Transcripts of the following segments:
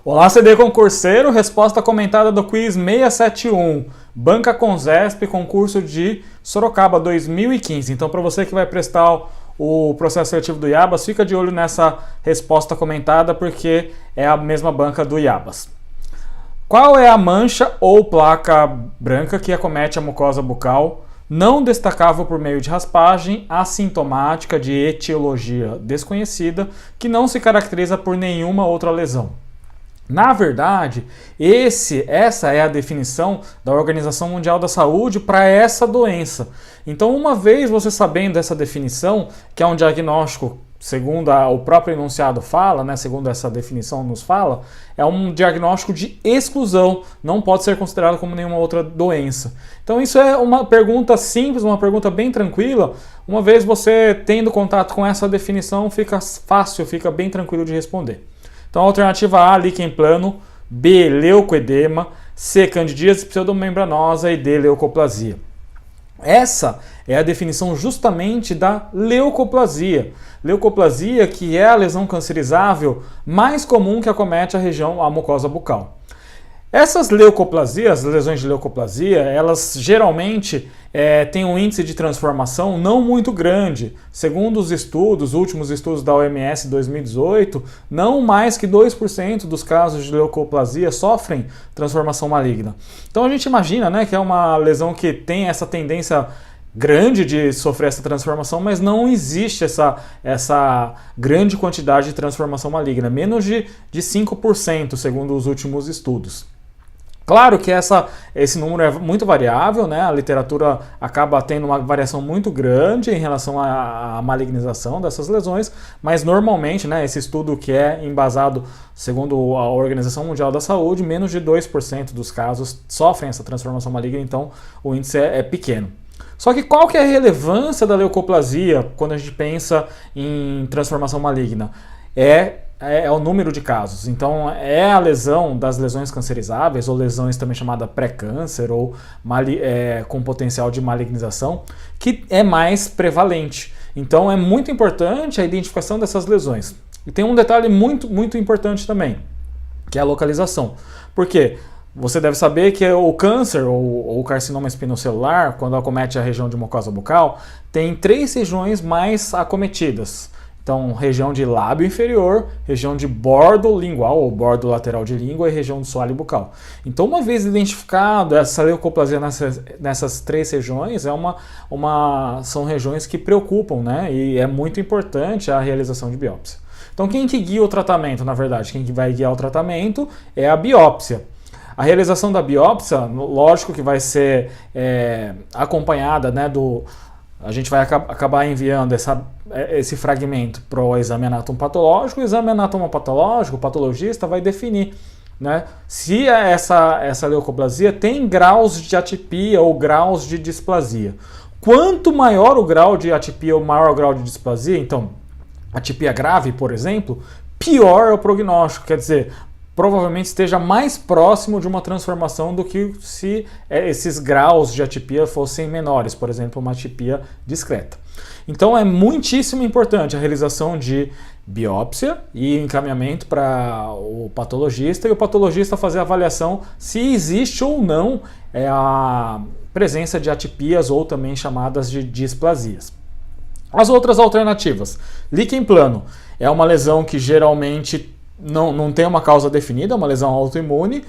Olá, CD concurseiro, resposta comentada do quiz 671, Banca Conzesp, concurso de Sorocaba 2015. Então, para você que vai prestar o processo seletivo do IABAS, fica de olho nessa resposta comentada, porque é a mesma banca do IABAS. Qual é a mancha ou placa branca que acomete a mucosa bucal, não destacável por meio de raspagem, assintomática, de etiologia desconhecida, que não se caracteriza por nenhuma outra lesão? Na verdade, essa é a definição da Organização Mundial da Saúde para essa doença. Então, uma vez você sabendo essa definição, que é um diagnóstico, segundo o próprio enunciado fala, né, segundo essa definição nos fala, é um diagnóstico de exclusão, não pode ser considerado como nenhuma outra doença. Então, isso é uma pergunta simples, uma pergunta bem tranquila. Uma vez você tendo contato com essa definição, fica fácil, fica bem tranquilo de responder. Então, alternativa A, líquen plano, B, leucoedema, C, candidíase pseudomembranosa e D, leucoplasia. Essa é a definição justamente da leucoplasia. Leucoplasia, que é a lesão cancerizável mais comum que acomete a mucosa bucal. Essas leucoplasias, as lesões de leucoplasia, elas geralmente têm um índice de transformação não muito grande. Segundo os últimos estudos da OMS 2018, não mais que 2% dos casos de leucoplasia sofrem transformação maligna. Então a gente imagina, né, que é uma lesão que tem essa tendência grande de sofrer essa transformação, mas não existe essa grande quantidade de transformação maligna, menos de 5%, segundo os últimos estudos. Claro que esse número é muito variável, né? A literatura acaba tendo uma variação muito grande em relação à malignização dessas lesões, mas normalmente, né, esse estudo que é embasado segundo a Organização Mundial da Saúde, menos de 2% dos casos sofrem essa transformação maligna, então o índice é pequeno. Só que qual que é a relevância da leucoplasia quando a gente pensa em transformação maligna? É o número de casos. Então, é a lesão das lesões cancerizáveis, ou lesões também chamada pré-câncer, ou com potencial de malignização, que é mais prevalente. Então, é muito importante a identificação dessas lesões. E tem um detalhe muito, muito importante também, que é a localização. Por quê? Você deve saber que o câncer ou o carcinoma espinocelular, quando acomete a região de mucosa bucal, tem 3 regiões mais acometidas. Então, região de lábio inferior, região de bordo lingual ou bordo lateral de língua e região do soalho bucal. Então, uma vez identificado essa leucoplasia nessas 3 regiões, são regiões que preocupam, né? E é muito importante a realização de biópsia. Então, quem que guia o tratamento, na verdade? Quem que vai guiar o tratamento é a biópsia. A realização da biópsia, lógico que vai ser acompanhada, né, a gente vai acabar enviando esse fragmento para o exame anatomopatológico. O exame anatomopatológico, o patologista vai definir, né, se essa leucoplasia tem graus de atipia ou graus de displasia. Quanto maior o grau de atipia ou maior o grau de displasia, então, atipia grave, por exemplo, pior é o prognóstico, quer dizer, provavelmente esteja mais próximo de uma transformação do que se esses graus de atipia fossem menores, por exemplo, uma atipia discreta. Então é muitíssimo importante a realização de biópsia e encaminhamento para o patologista, e o patologista fazer a avaliação se existe ou não a presença de atipias ou também chamadas de displasias. As outras alternativas. Líquen plano é uma lesão que geralmente não tem uma causa definida, é uma lesão autoimune.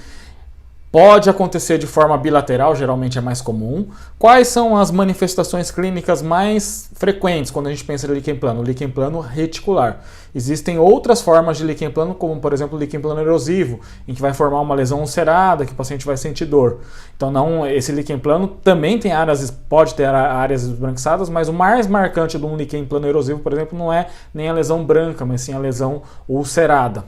Pode acontecer de forma bilateral, geralmente é mais comum. Quais são as manifestações clínicas mais frequentes quando a gente pensa em líquen plano? Líquen plano reticular. Existem outras formas de líquen plano, como por exemplo o líquen plano erosivo, em que vai formar uma lesão ulcerada, que o paciente vai sentir dor. Então esse líquen plano também pode ter áreas esbranquiçadas, mas o mais marcante de um líquen plano erosivo, por exemplo, não é nem a lesão branca, mas sim a lesão ulcerada.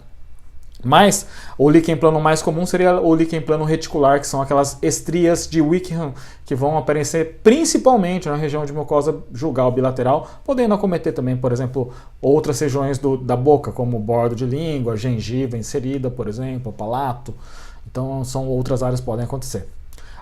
Mas o líquen plano mais comum seria o líquen plano reticular, que são aquelas estrias de Wickham que vão aparecer principalmente na região de mucosa jugal bilateral, podendo acometer também, por exemplo, outras regiões da boca, como o bordo de língua, gengiva inserida, por exemplo, palato. Então, são outras áreas que podem acontecer.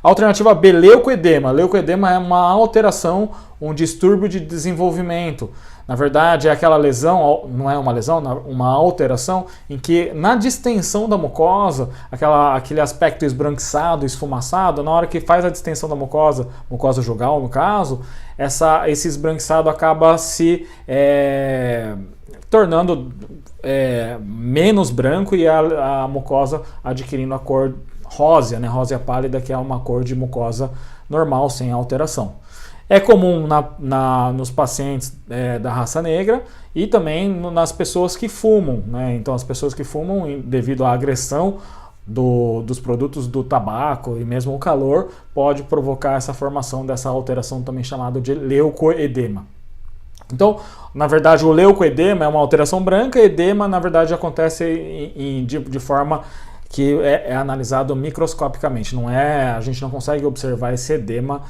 Alternativa B, leucoedema. Leucoedema é uma alteração um distúrbio de desenvolvimento. Na verdade, é aquela lesão, não é uma lesão, uma alteração em que na distensão da mucosa, aquele aspecto esbranquiçado, esfumaçado, na hora que faz a distensão da mucosa jugal no caso, esse esbranquiçado acaba se tornando menos branco e a mucosa adquirindo a cor rósea, né, rósea pálida, que é uma cor de mucosa normal, sem alteração. É comum nos pacientes da raça negra e também nas pessoas que fumam, né? Então as pessoas que fumam, devido à agressão dos produtos do tabaco e mesmo o calor, pode provocar essa formação dessa alteração também chamada de leucoedema. Então, na verdade, o leucoedema é uma alteração branca, edema, na verdade, acontece de forma que é analisado microscopicamente. A gente não consegue observar esse edema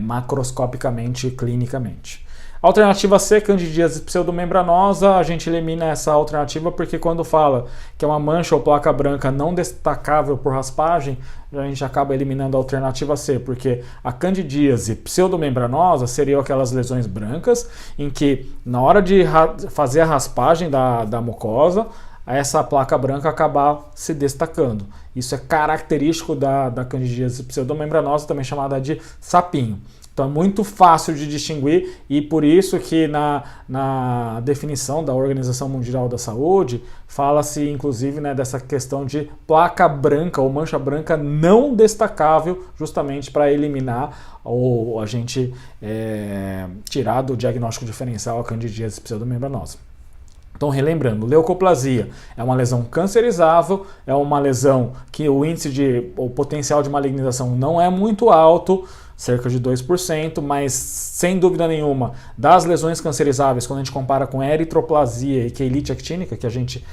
macroscopicamente, clinicamente. Alternativa C, candidíase pseudomembranosa, a gente elimina essa alternativa porque quando fala que é uma mancha ou placa branca não destacável por raspagem, a gente acaba eliminando a alternativa C, porque a candidíase pseudomembranosa seriam aquelas lesões brancas em que na hora de fazer a raspagem da mucosa, essa placa branca acabar se destacando. Isso é característico da candidíase pseudomembranosa, também chamada de sapinho. Então é muito fácil de distinguir e por isso que na definição da Organização Mundial da Saúde fala-se inclusive, né, dessa questão de placa branca ou mancha branca não destacável, justamente para eliminar ou a gente tirar do diagnóstico diferencial a candidíase pseudomembranosa. Então, relembrando, leucoplasia é uma lesão cancerizável, é uma lesão que o potencial de malignização não é muito alto, cerca de 2%, mas sem dúvida nenhuma, das lesões cancerizáveis, quando a gente compara com eritroplasia e queilite actínica, que a gente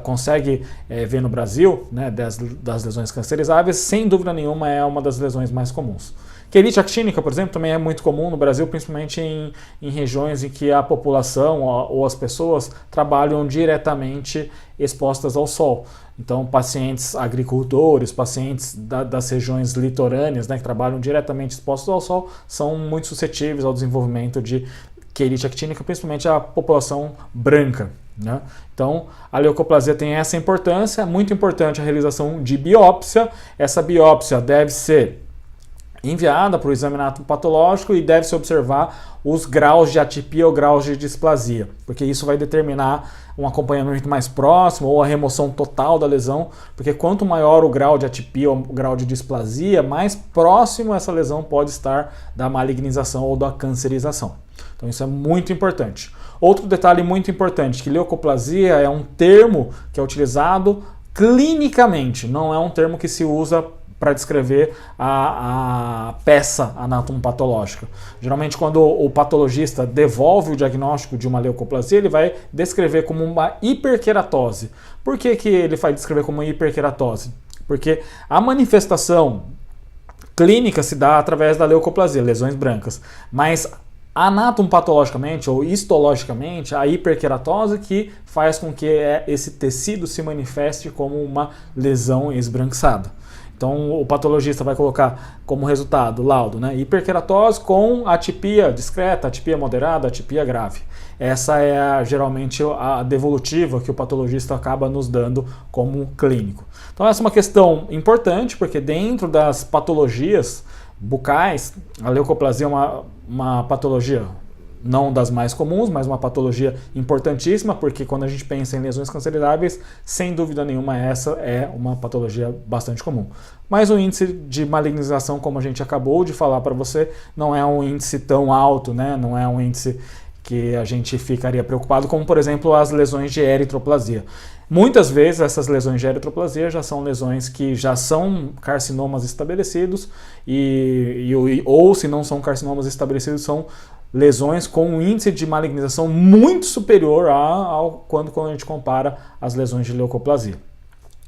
consegue ver no Brasil, né, das lesões cancerizáveis, sem dúvida nenhuma é uma das lesões mais comuns. Queilite actínica, por exemplo, também é muito comum no Brasil, principalmente em regiões em que a população ou as pessoas trabalham diretamente expostas ao sol. Então, pacientes agricultores, pacientes das regiões litorâneas, né, que trabalham diretamente expostos ao sol, são muito suscetíveis ao desenvolvimento de queilite actínica, principalmente a população branca, né? Então, a leucoplasia tem essa importância, é muito importante a realização de biópsia. Essa biópsia deve ser enviada para o exame patológico e deve-se observar os graus de atipia ou graus de displasia, porque isso vai determinar um acompanhamento mais próximo ou a remoção total da lesão, porque quanto maior o grau de atipia ou o grau de displasia, mais próximo essa lesão pode estar da malignização ou da cancerização. Então isso é muito importante. Outro detalhe muito importante, que leucoplasia é um termo que é utilizado clinicamente, não é um termo que se usa para descrever a peça anatomopatológica. Geralmente, quando o patologista devolve o diagnóstico de uma leucoplasia, ele vai descrever como uma hiperqueratose. Por que ele vai descrever como hiperqueratose? Porque a manifestação clínica se dá através da leucoplasia, lesões brancas, mas anatomopatologicamente ou histologicamente, a hiperqueratose que faz com que esse tecido se manifeste como uma lesão esbranquiçada. Então, o patologista vai colocar como resultado, laudo, né, hiperqueratose com atipia discreta, atipia moderada, atipia grave. Essa é geralmente a devolutiva que o patologista acaba nos dando como clínico. Então, essa é uma questão importante, porque dentro das patologias bucais, a leucoplasia é uma patologia não das mais comuns, mas uma patologia importantíssima, porque quando a gente pensa em lesões cancerizáveis, sem dúvida nenhuma essa é uma patologia bastante comum. Mas o índice de malignização, como a gente acabou de falar para você, não é um índice tão alto, né? Não é um índice que a gente ficaria preocupado, como por exemplo as lesões de eritroplasia. Muitas vezes essas lesões de eritroplasia já são lesões que já são carcinomas estabelecidos ou se não são carcinomas estabelecidos, são lesões com um índice de malignização muito superior quando a gente compara as lesões de leucoplasia.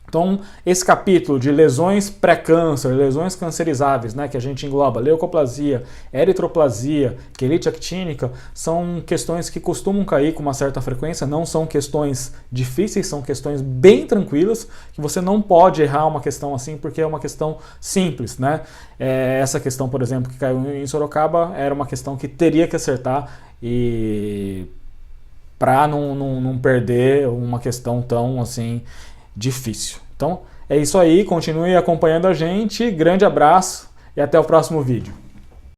Então, esse capítulo de lesões pré-câncer, lesões cancerizáveis, né, que a gente engloba leucoplasia, eritroplasia, quelite actínica, são questões que costumam cair com uma certa frequência, não são questões difíceis, são questões bem tranquilas, que você não pode errar uma questão assim, porque é uma questão simples, né? Essa questão, por exemplo, que caiu em Sorocaba, era uma questão que teria que acertar e para não perder uma questão tão assim difícil. Então é isso aí, continue acompanhando a gente, grande abraço e até o próximo vídeo.